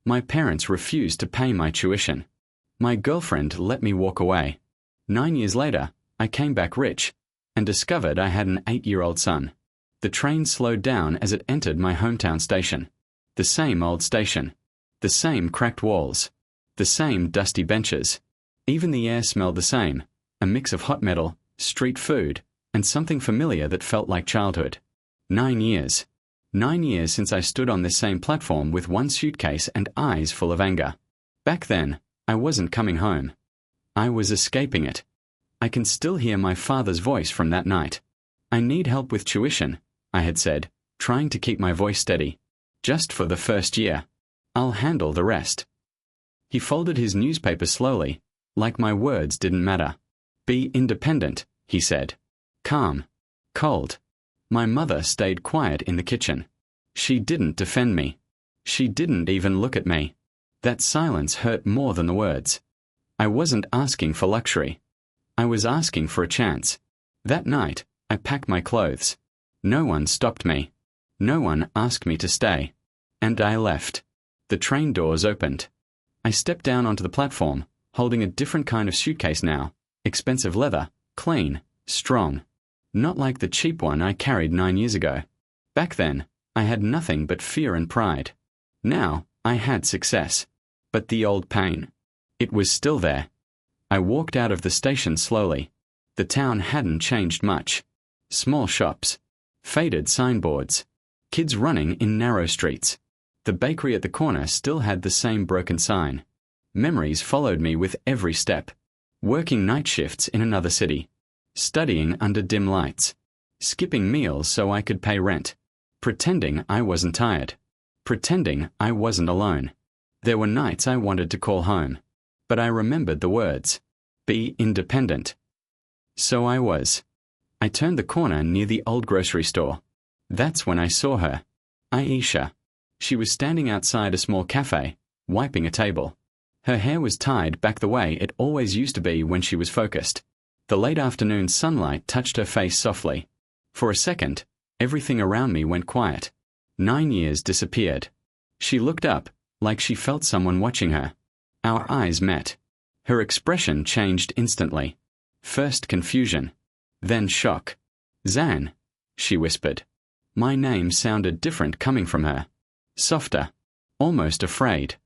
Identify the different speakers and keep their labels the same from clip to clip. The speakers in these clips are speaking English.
Speaker 1: My parents refused to pay my tuition. My girlfriend let me walk away. 9 years later, I came back rich and discovered I had an 8-year-old son. The train slowed down as it entered my hometown station. The same old station. The same cracked walls. The same dusty benches. Even the air smelled the same, a mix of hot metal, street food, and something familiar that felt like childhood. 9 years. 9 years since I stood on this same platform with one suitcase and eyes full of anger. Back then, I wasn't coming home. I was escaping it. I can still hear my father's voice from that night. "I need help with tuition," I had said, trying to keep my voice steady. "Just for the first year. I'll handle the rest." He folded his newspaper slowly, like my words didn't matter. "Be independent," he said. Calm. Cold. My mother stayed quiet in the kitchen. She didn't defend me. She didn't even look at me. That silence hurt more than the words. I wasn't asking for luxury. I was asking for a chance. That night, I packed my clothes. No one stopped me. No one asked me to stay. And I left. The train doors opened. I stepped down onto the platform, holding a different kind of suitcase now. Expensive leather, clean, strong. Not like the cheap one I carried 9 years ago. Back then, I had nothing but fear and pride. Now, I had success. But the old pain. It was still there. I walked out of the station slowly. The town hadn't changed much. Small shops. Faded signboards. Kids running in narrow streets. The bakery at the corner still had the same broken sign. Memories followed me with every step. Working night shifts in another city. Studying under dim lights. Skipping meals so I could pay rent. Pretending I wasn't tired. Pretending I wasn't alone. There were nights I wanted to call home. But I remembered the words. Be independent. So I was. I turned the corner near the old grocery store. That's when I saw her. Aisha. She was standing outside a small cafe, wiping a table. Her hair was tied back the way it always used to be when she was focused. The late afternoon sunlight touched her face softly. For a second, everything around me went quiet. 9 years disappeared. She looked up, like she felt someone watching her. Our eyes met. Her expression changed instantly. First confusion. Then shock. "Zan," she whispered. My name sounded different coming from her. Softer. Almost afraid.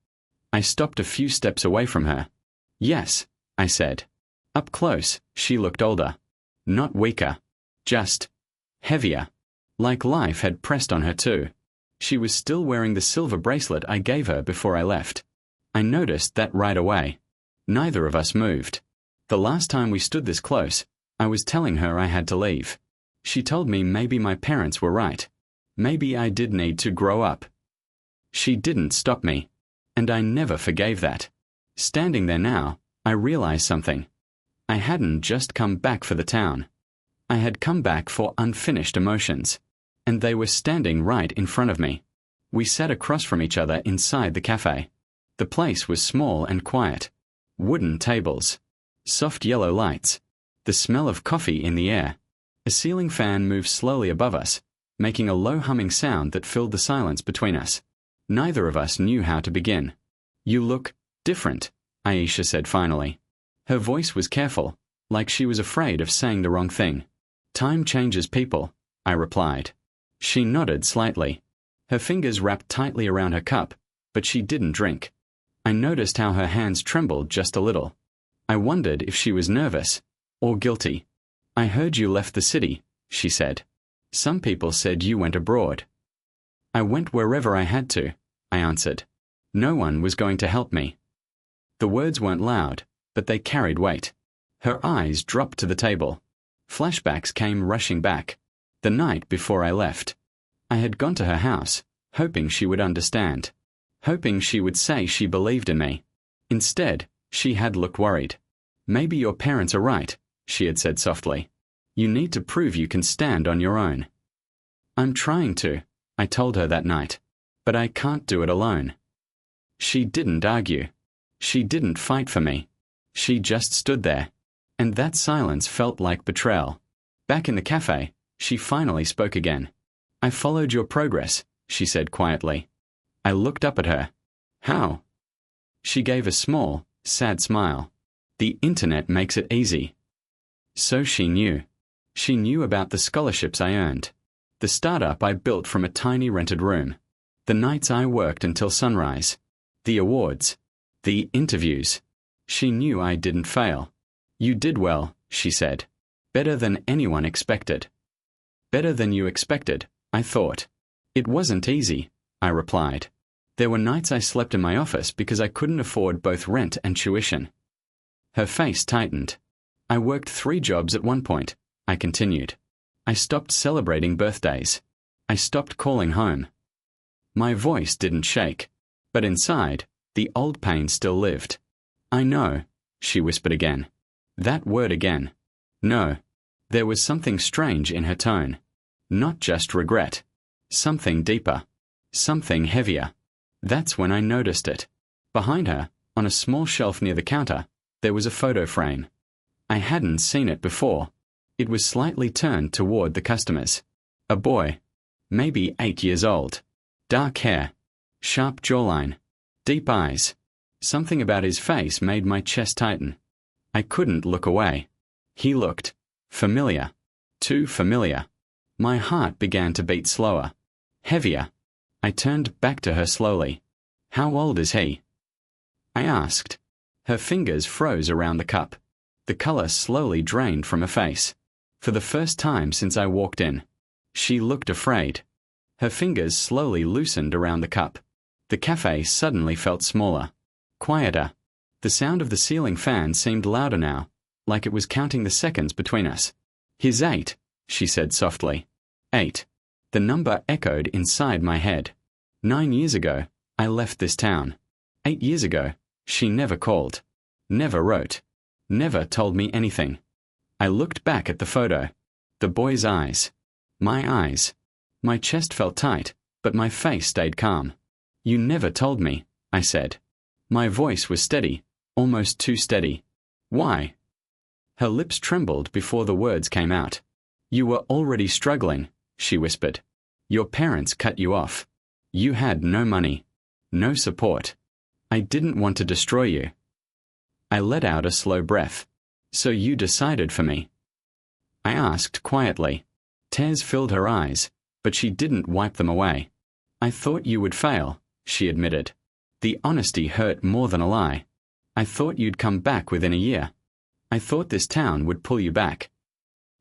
Speaker 1: I stopped a few steps away from her. "Yes," I said. Up close, she looked older. Not weaker. Just heavier. Like life had pressed on her too. She was still wearing the silver bracelet I gave her before I left. I noticed that right away. Neither of us moved. The last time we stood this close, I was telling her I had to leave. She told me maybe my parents were right. Maybe I did need to grow up. She didn't stop me. And I never forgave that. Standing there now, I realized something. I hadn't just come back for the town. I had come back for unfinished emotions. And they were standing right in front of me. We sat across from each other inside the cafe. The place was small and quiet. Wooden tables. Soft yellow lights. The smell of coffee in the air. A ceiling fan moved slowly above us, making a low humming sound that filled the silence between us. Neither of us knew how to begin. "You look different," Aisha said finally. Her voice was careful, like she was afraid of saying the wrong thing. "Time changes people," I replied. She nodded slightly. Her fingers wrapped tightly around her cup, but she didn't drink. I noticed how her hands trembled just a little. I wondered if she was nervous or guilty. "I heard you left the city," she said. "Some people said you went abroad." "I went wherever I had to," I answered. No one was going to help me. The words weren't loud, but they carried weight. Her eyes dropped to the table. Flashbacks came rushing back. The night before I left. I had gone to her house, hoping she would understand. Hoping she would say she believed in me. Instead, she had looked worried. "Maybe your parents are right," she had said softly. "You need to prove you can stand on your own." "I'm trying to," I told her that night. "But I can't do it alone." She didn't argue. She didn't fight for me. She just stood there. And that silence felt like betrayal. Back in the cafe, she finally spoke again. "I followed your progress," she said quietly. I looked up at her. How? She gave a small, sad smile. The internet makes it easy. So she knew. She knew about the scholarships I earned. The startup I built from a tiny rented room. The nights I worked until sunrise. The awards. The interviews. She knew I didn't fail. You did well, she said. Better than anyone expected. Better than you expected, I thought. It wasn't easy, I replied. There were nights I slept in my office because I couldn't afford both rent and tuition. Her face tightened. I worked 3 jobs at one point, I continued. I stopped celebrating birthdays. I stopped calling home. My voice didn't shake, but inside, the old pain still lived. I know, she whispered again. That word again. No. There was something strange in her tone. Not just regret. Something deeper. Something heavier. That's when I noticed it. Behind her, on a small shelf near the counter, there was a photo frame. I hadn't seen it before. It was slightly turned toward the customers. A boy, maybe 8 years old. Dark hair. Sharp jawline. Deep eyes. Something about his face made my chest tighten. I couldn't look away. He looked familiar. Too familiar. My heart began to beat slower. Heavier. I turned back to her slowly. How old is he? I asked. Her fingers froze around the cup. The color slowly drained from her face. For the first time since I walked in. She looked afraid. Her fingers slowly loosened around the cup. The cafe suddenly felt smaller. Quieter. The sound of the ceiling fan seemed louder now, like it was counting the seconds between us. He's 8, she said softly. 8. The number echoed inside my head. 9 years ago, I left this town. 8 years ago, she never called. Never wrote. Never told me anything. I looked back at the photo. The boy's eyes. My eyes. My chest felt tight, but my face stayed calm. You never told me, I said. My voice was steady, almost too steady. Why? Her lips trembled before the words came out. You were already struggling, she whispered. Your parents cut you off. You had no money. No support. I didn't want to destroy you. I let out a slow breath. So you decided for me? I asked quietly. Tears filled her eyes, but she didn't wipe them away. I thought you would fail, she admitted. The honesty hurt more than a lie. I thought you'd come back within a year. I thought this town would pull you back.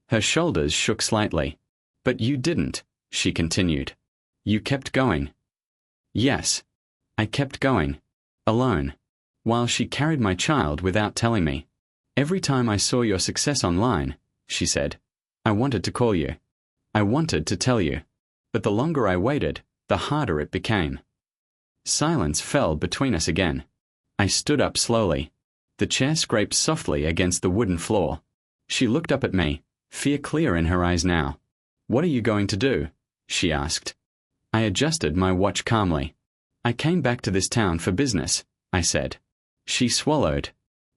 Speaker 1: Her shoulders shook slightly. But you didn't, she continued. You kept going. Yes. I kept going. Alone. While she carried my child without telling me. Every time I saw your success online, she said, I wanted to call you. I wanted to tell you. But the longer I waited, the harder it became. Silence fell between us again. I stood up slowly. The chair scraped softly against the wooden floor. She looked up at me, fear clear in her eyes now. What are you going to do? She asked. I adjusted my watch calmly. I came back to this town for business, I said. She swallowed.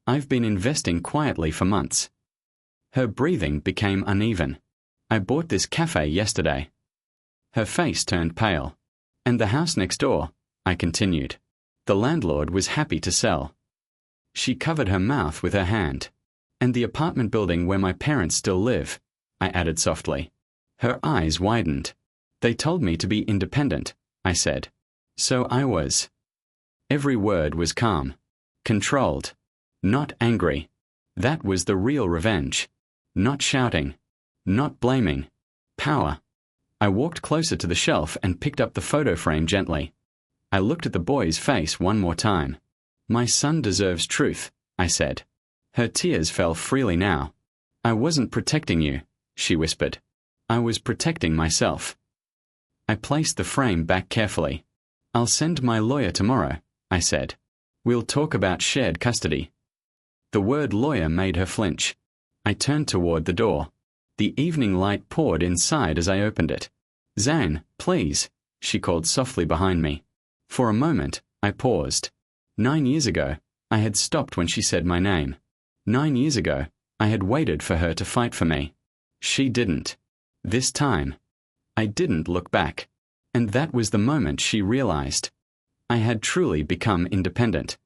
Speaker 1: I've been investing quietly for months. Her breathing became uneven. I bought this cafe yesterday. Her face turned pale. And the house next door, I continued. The landlord was happy to sell. She covered her mouth with her hand. And the apartment building where my parents still live, I added softly. Her eyes widened. They told me to be independent, I said. So I was. Every word was calm. Controlled. Not angry. That was the real revenge. Not shouting. Not blaming. Power. I walked closer to the shelf and picked up the photo frame gently. I looked at the boy's face one more time. My son deserves truth, I said. Her tears fell freely now. I wasn't protecting you, she whispered. I was protecting myself. I placed the frame back carefully. I'll send my lawyer tomorrow, I said. We'll talk about shared custody. The word lawyer made her flinch. I turned toward the door. The evening light poured inside as I opened it. Zane, please, she called softly behind me. For a moment, I paused. 9 years ago, I had stopped when she said my name. 9 years ago, I had waited for her to fight for me. She didn't. This time. I didn't look back. And that was the moment she realized. I had truly become independent.